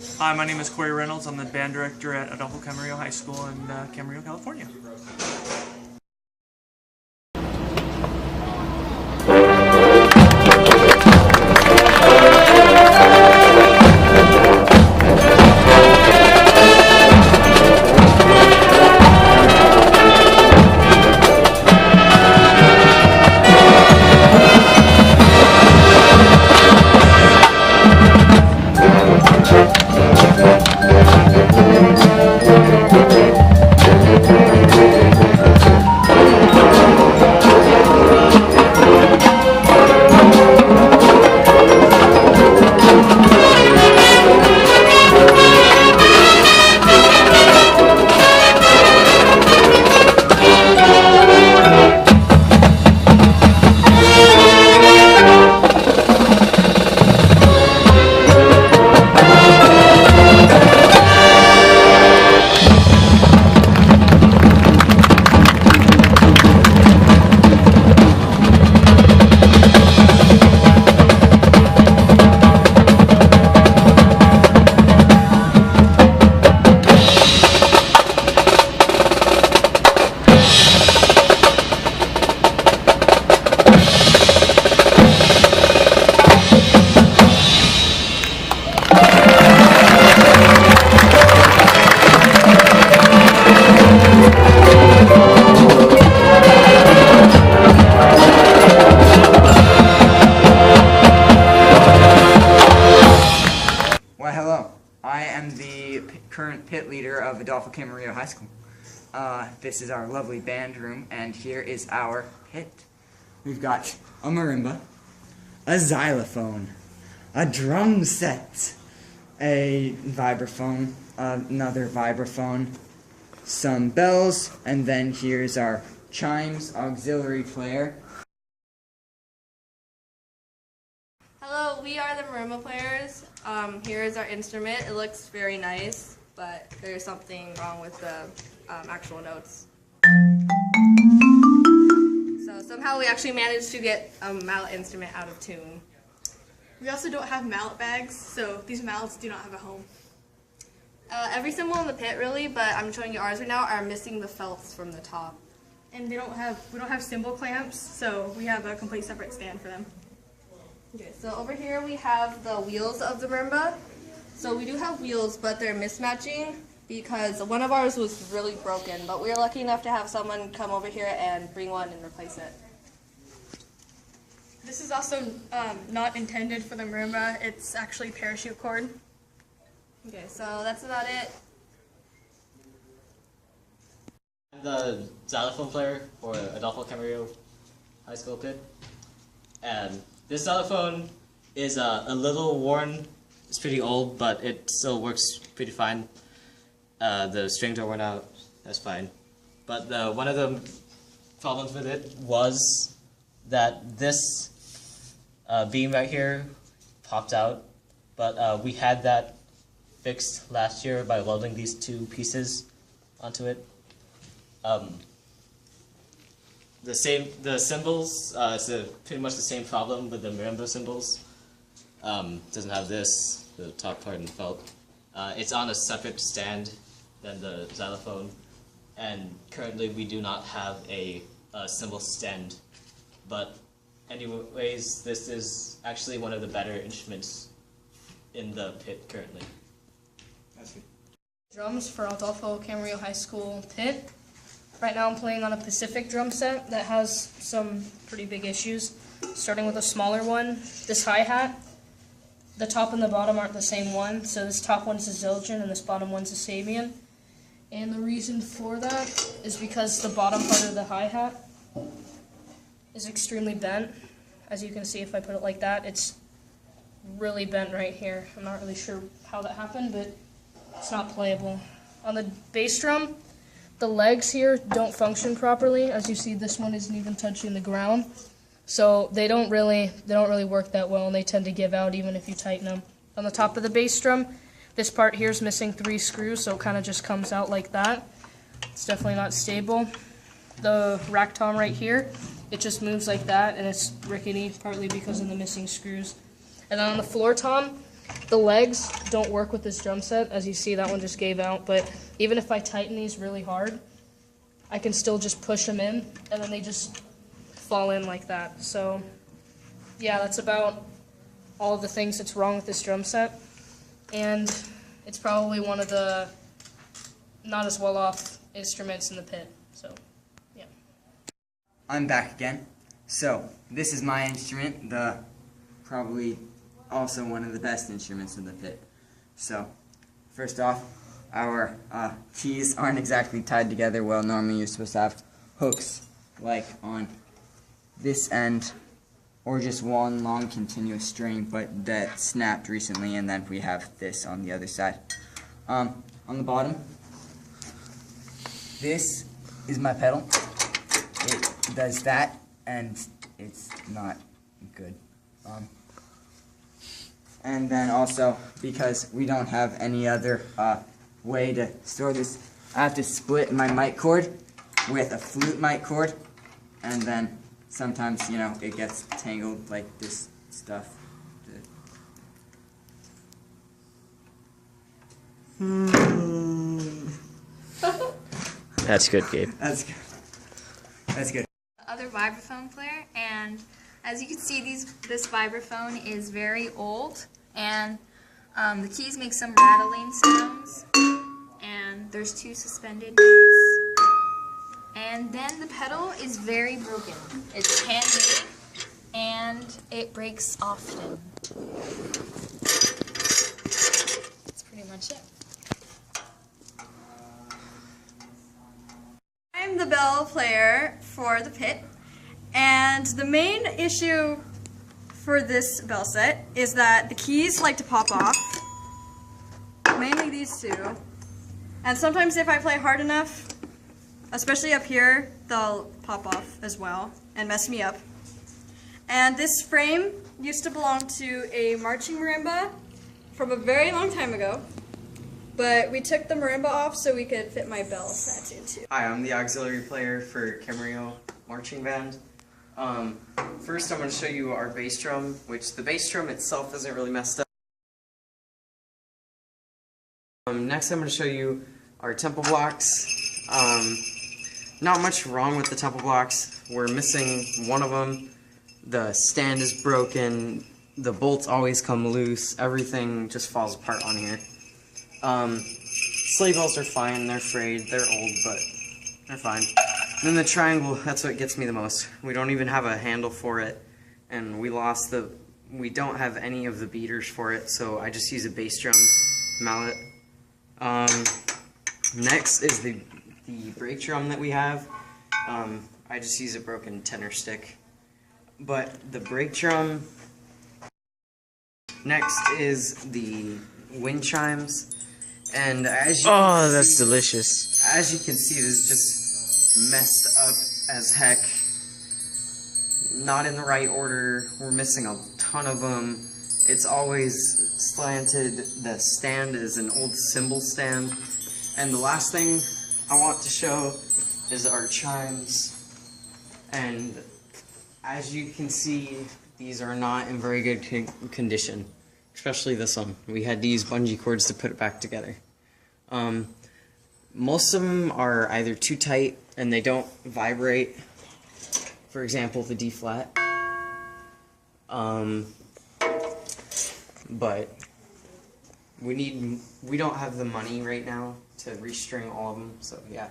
Hi, my name is Corey Reynolds. I'm the band director at Adolfo Camarillo High School in Camarillo, California. Well, hello. I am the current pit leader of Adolfo Camarillo High School. This is our lovely band room, and here is our pit. We've got a marimba, a xylophone, a drum set, a vibraphone, another vibraphone, some bells, and then here's our chimes auxiliary player. Hello, we are the marimba players. Here is our instrument. It looks very nice, but there's something wrong with the actual notes. So somehow we actually managed to get a mallet instrument out of tune. We also don't have mallet bags, so these mallets do not have a home. Every cymbal in the pit, really, but I'm showing you ours right now, are missing the felts from the top. And we don't have cymbal clamps, so we have a complete separate stand for them. Okay, so over here we have the wheels of the marimba. So we do have wheels, but they're mismatching because one of ours was really broken, but we were lucky enough to have someone come over here and bring one and replace it. This is also not intended for the marimba. It's actually parachute cord. Okay, so that's about it. I'm the xylophone player for Adolfo Camarillo High School pit. And this xylophone is a little worn. It's pretty old, but it still works pretty fine. The strings are worn out. That's fine. But one of the problems with it was that this beam right here popped out. But we had that fixed last year by welding these two pieces onto it. The cymbals, it's pretty much the same problem with the marimba cymbals. Doesn't have this, the top part and the felt. It's on a separate stand than the xylophone, and currently we do not have a cymbal stand. But anyways, this is actually one of the better instruments in the pit currently. That's good. Drums for Adolfo Camarillo High School pit. Right now I'm playing on a Pacific drum set that has some pretty big issues. Starting with a smaller one, this hi-hat, the top and the bottom aren't the same one, so this top one's a Zildjian and this bottom one's a Sabian. And the reason for that is because the bottom part of the hi-hat is extremely bent. As you can see, if I put it like that, it's really bent right here. I'm not really sure how that happened, but it's not playable. On the bass drum, the legs here don't function properly. As you see, this one isn't even touching the ground. So they don't really work that well, and they tend to give out even if you tighten them. On the top of the bass drum, this part here is missing 3 screws, so it kind of just comes out like that. It's definitely not stable. The rack tom right here, it just moves like that, and it's rickety, partly because of the missing screws. And then on the floor tom, The legs don't work with this drum set. As you see, that one just gave out. But even if I tighten these really hard, I can still just push them in, and then they just fall in like that. So, yeah, that's about all of the things that's wrong with this drum set. And it's probably one of the not as well off instruments in the pit. So, yeah. I'm back again. So, this is my instrument, the probably also one of the best instruments in the pit. So, first off, our keys aren't exactly tied together well. Normally you're supposed to have hooks like on this end or just one long continuous string, but that snapped recently, and then we have this on the other side. On the bottom, this is my pedal. It does that, and it's not good. And then also, because we don't have any other way to store this, I have to split my mic cord with a flute mic cord, and then sometimes, you know, it gets tangled like this stuff. That's good, Gabe. That's good. That's good. Other vibraphone player, and as you can see, this vibraphone is very old, and the keys make some rattling sounds, and there's 2 suspended notes, and then the pedal is very broken. It's handmade, and it breaks often. That's pretty much it. I'm the bell player for the pit, and the main issue for this bell set is that the keys like to pop off, mainly these 2, and sometimes if I play hard enough, especially up here, they'll pop off as well and mess me up. And this frame used to belong to a marching marimba from a very long time ago, but we took the marimba off so we could fit my bell set into. Hi, I'm the auxiliary player for Camarillo Marching Band. First I'm going to show you our bass drum, which the bass drum itself isn't really messed up. Next I'm going to show you our tempo blocks. Not much wrong with the tempo blocks. We're missing one of them. The stand is broken. The bolts always come loose. Everything just falls apart on here. Sleigh bells are fine, they're frayed, they're old, but they're fine. And then the triangle, that's what gets me the most. We don't even have a handle for it, and we don't have any of the beaters for it, so I just use a bass drum mallet. Next is the brake drum that we have. I just use a broken tenor stick. But the brake drum. Next is the wind chimes. And as you That's delicious. As you can see, this is just messed up as heck. Not in the right order. We're missing a ton of them. It's always slanted. The stand is an old cymbal stand. And the last thing I want to show is our chimes. And as you can see, these are not in very good condition. Especially this one. We had to use bungee cords to put it back together. Most of them are either too tight and they don't vibrate. For example, the D flat. But we don't have the money right now to restring all of them, so yeah.